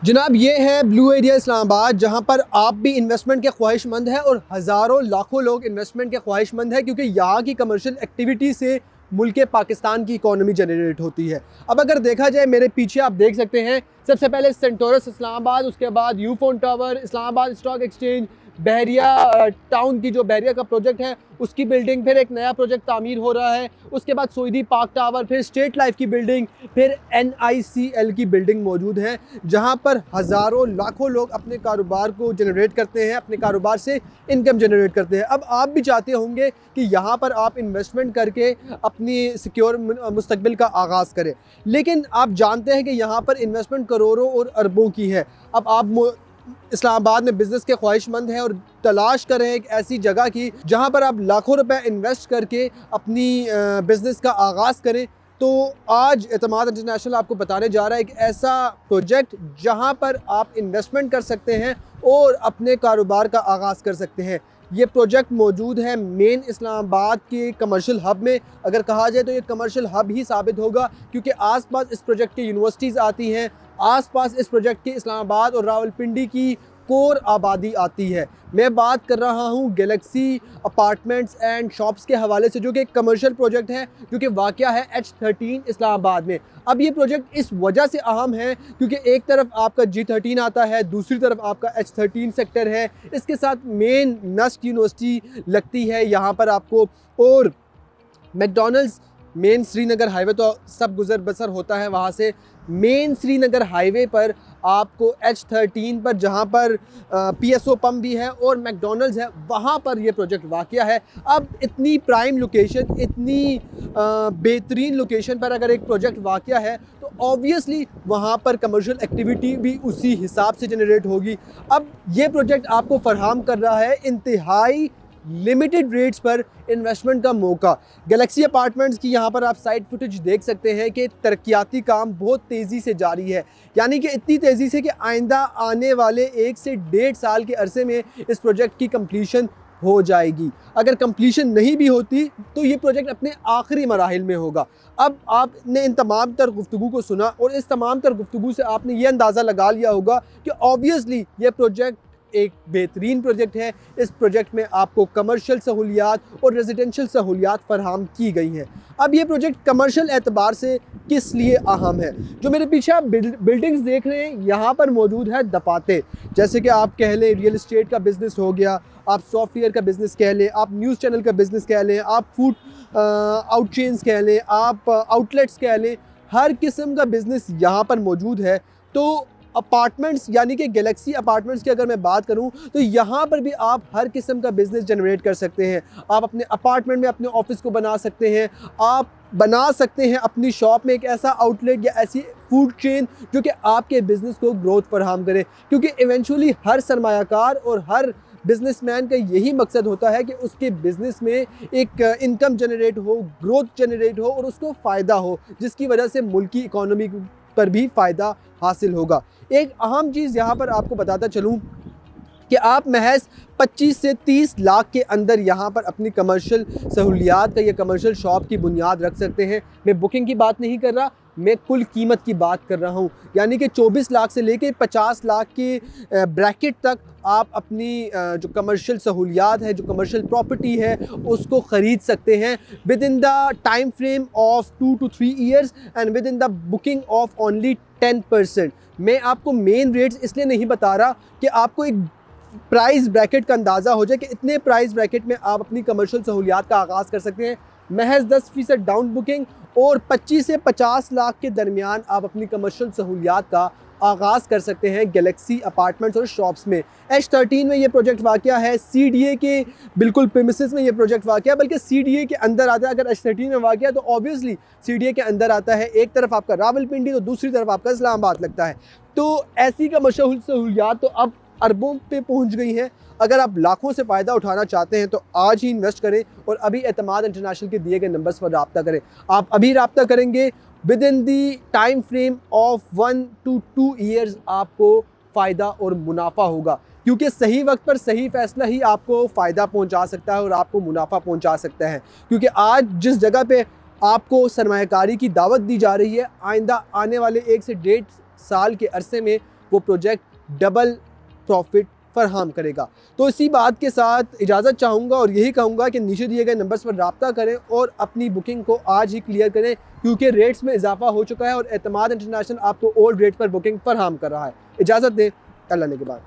जनाब ये है ब्लू एरिया इस्लामाबाद, जहाँ पर आप भी इन्वेस्टमेंट के ख्वाहिशमंद हैं और हज़ारों लाखों लोग इन्वेस्टमेंट के ख्वाहिशमंद हैं, क्योंकि यहाँ की कमर्शियल एक्टिविटी से मुल्क पाकिस्तान की इकोनॉमी जनरेट होती है। अब अगर देखा जाए, मेरे पीछे आप देख सकते हैं, सबसे पहले सेंटोरस इस्लामाबाद, उसके बाद Ufone tower, Islamabad stock exchange, Bahria town की जो बहरिया का प्रोजेक्ट है उसकी बिल्डिंग, फिर एक नया प्रोजेक्ट तामीर हो रहा है, उसके बाद सोईदी पार्क टावर, फिर स्टेट लाइफ की बिल्डिंग, फिर NICL की बिल्डिंग मौजूद है, जहां पर हज़ारों लाखों लोग अपने कारोबार को जनरेट करते हैं, अपने कारोबार से इनकम जनरेट करते हैं। अब आप भी चाहते होंगे कि यहाँ पर आप इन्वेस्टमेंट करके अपनी सिक्योर मुस्तकबिल का आगाज़ करें, लेकिन आप जानते हैं कि यहाँ पर इन्वेस्टमेंट करोड़ों और अरबों की है। अब आप इस्लामाबाद में बिज़नेस के ख्वाहिशमंद हैं और तलाश कर रहे हैं एक ऐसी जगह की जहां पर आप लाखों रुपए इन्वेस्ट करके अपनी बिज़नेस का आगाज़ करें, तो आज एतमाद इंटरनेशनल आपको बताने जा रहा है एक ऐसा प्रोजेक्ट जहां पर आप इन्वेस्टमेंट कर सकते हैं और अपने कारोबार का आगाज़ कर सकते हैं। ये प्रोजेक्ट मौजूद है मेन इस्लामाबाद के कमर्शियल हब में। अगर कहा जाए तो ये कमर्शियल हब ही साबित होगा, क्योंकि आसपास इस प्रोजेक्ट की यूनिवर्सिटीज़ आती हैं, आसपास इस प्रोजेक्ट के इस्लामाबाद और रावलपिंडी की कोर आबादी आती है। मैं बात कर रहा हूँ गैलेक्सी अपार्टमेंट्स एंड शॉप्स के हवाले से, जो कि एक कमर्शियल प्रोजेक्ट है, जो कि वाक़या है H13 इस्लामाबाद में। अब ये प्रोजेक्ट इस वजह से अहम है क्योंकि एक तरफ आपका G13 आता है, दूसरी तरफ आपका H13 सेक्टर है, इसके साथ मेन नस्ट यूनिवर्सिटी लगती है यहाँ पर आपको, और मैकडॉनल्ड्स मेन श्रीनगर हाईवे तो सब गुजर बसर होता है वहाँ से। मेन श्रीनगर हाईवे पर आपको H13 पर, जहाँ पर PSO पम्प भी है और मैकडॉनल्ड्स है, वहाँ पर ये प्रोजेक्ट वाक़या है। अब इतनी प्राइम लोकेशन, इतनी बेहतरीन लोकेशन पर अगर एक प्रोजेक्ट वाक़या है तो ऑब्वियसली वहाँ पर कमर्शियल एक्टिविटी भी उसी हिसाब से जनरेट होगी। अब ये प्रोजेक्ट आपको फराहम कर रहा है इंतहाई लिमिटेड रेट्स पर इन्वेस्टमेंट का मौका। गैलेक्सी अपार्टमेंट्स की यहाँ पर आप साइट फुटेज देख सकते हैं कि तरक्याती काम बहुत तेज़ी से जारी है, यानी कि इतनी तेज़ी से कि आइंदा आने वाले 1 से 1.5 साल के अरसे में इस प्रोजेक्ट की कंप्लीशन हो जाएगी। अगर कंप्लीशन नहीं भी होती तो ये प्रोजेक्ट अपने आखिरी मराहिल में होगा। अब आपने इन तमाम तर गुफ्तगू को सुना और इस तमाम तर गुफ्तगू से आपने ये अंदाज़ा लगा लिया होगा कि ऑब्वियसली ये प्रोजेक्ट एक बेहतरीन प्रोजेक्ट है। इस प्रोजेक्ट में आपको कमर्शियल सहूलियात और रेजिडेंशियल सहूलियात फराहम की गई हैं। अब ये प्रोजेक्ट कमर्शियल एतबार से किस लिए अहम है? जो मेरे पीछे आप बिल्डिंग्स देख रहे हैं, यहाँ पर मौजूद है दफाते, जैसे कि आप कह लें रियल इस्टेट का बिज़नेस हो गया, आप सॉफ्टवेयर का बिज़नेस कह लें, आप न्यूज़ चैनल का बिज़नेस कह लें, आप फूड आउट चेन्स कह लें, आप आउटलेट्स कह लें, हर किस्म का बिज़नेस यहाँ पर मौजूद है। तो अपार्टमेंट्स यानी कि गैलेक्सी अपार्टमेंट्स की अगर मैं बात करूं तो यहाँ पर भी आप हर किस्म का बिज़नेस जनरेट कर सकते हैं। आप अपने अपार्टमेंट में अपने ऑफिस को बना सकते हैं, आप बना सकते हैं अपनी शॉप में एक ऐसा आउटलेट या ऐसी फूड चेन जो कि आपके बिज़नेस को ग्रोथ फराहम करे, क्योंकि इवेंचुअली हर सरमायाकार और हर बिजनेसमैन का यही मकसद होता है कि उसके बिज़नेस में एक इनकम जनरेट हो, ग्रोथ जनरेट हो और उसको फ़ायदा हो, जिसकी वजह से मुल्क की इकॉनमी पर भी फ़ायदा हासिल होगा। एक अहम चीज़ यहाँ पर आपको बताता चलूँ कि आप महज 25 से 30 लाख के अंदर यहाँ पर अपनी कमर्शियल सहूलियात का या कमर्शियल शॉप की बुनियाद रख सकते हैं। मैं बुकिंग की बात नहीं कर रहा, मैं कुल कीमत की बात कर रहा हूँ, यानी कि 24 लाख से लेके 50 लाख के ब्रैकेट तक आप अपनी जो कमर्शियल सहूलियात है, जो कमर्शियल प्रॉपर्टी है, उसको ख़रीद सकते हैं with in the time frame of 2 to 3 years and with in the booking of only 10%। मैं आपको मेन रेट्स इसलिए नहीं बता रहा कि आपको एक प्राइस ब्रैकेट का अंदाज़ा हो जाए कि इतने प्राइस ब्रैकेट में आप अपनी कमर्शियल सहूलियात का आगाज़ कर सकते हैं। महज 10% डाउन बुकिंग और 25 से 50 लाख के दरमियान आप अपनी कमर्शियल सहूलियात का आगाज़ कर सकते हैं गैलेक्सी अपार्टमेंट्स और शॉप्स में। H13 में ये प्रोजेक्ट वाक़या है, CDA के बिल्कुल प्रीमिसेस में ये प्रोजेक्ट वाक़या है, बल्कि CDA के अंदर आता है। अगर H13 में वाक़या है तो ऑब्वियसली CDA के अंदर आता है। एक तरफ आपका रावलपिंडी तो दूसरी तरफ आपका इस्लामाबाद लगता है। तो ऐसी कमर्शियल सहूलियात तो अब अरबों पे पहुंच गई हैं। अगर आप लाखों से फ़ायदा उठाना चाहते हैं तो आज ही इन्वेस्ट करें और अभी एतमाद इंटरनेशनल के दिए गए नंबर्स पर रब्ता करें। आप अभी रब्ता करेंगे, with in the time frame of 1 to 2 years आपको फ़ायदा और मुनाफा होगा, क्योंकि सही वक्त पर सही फ़ैसला ही आपको फ़ायदा पहुंचा सकता है और आपको मुनाफा पहुंचा सकता है। क्योंकि आज जिस जगह पे आपको सरमायाकारी की दावत दी जा रही है, आइंदा आने वाले 1 से 1.5 साल के अरसे में वो प्रोजेक्ट डबल प्रॉफिट फराहम करेगा। तो इसी बात के साथ इजाज़त चाहूँगा और यही कहूँगा कि नीचे दिए गए नंबर्स पर रब्ता करें और अपनी बुकिंग को आज ही क्लियर करें, क्योंकि रेट्स में इजाफा हो चुका है और एतमाद इंटरनेशनल आपको ओल्ड रेट पर बुकिंग फराहम कर रहा है। इजाज़त दें, अल्लाह ने के बाद।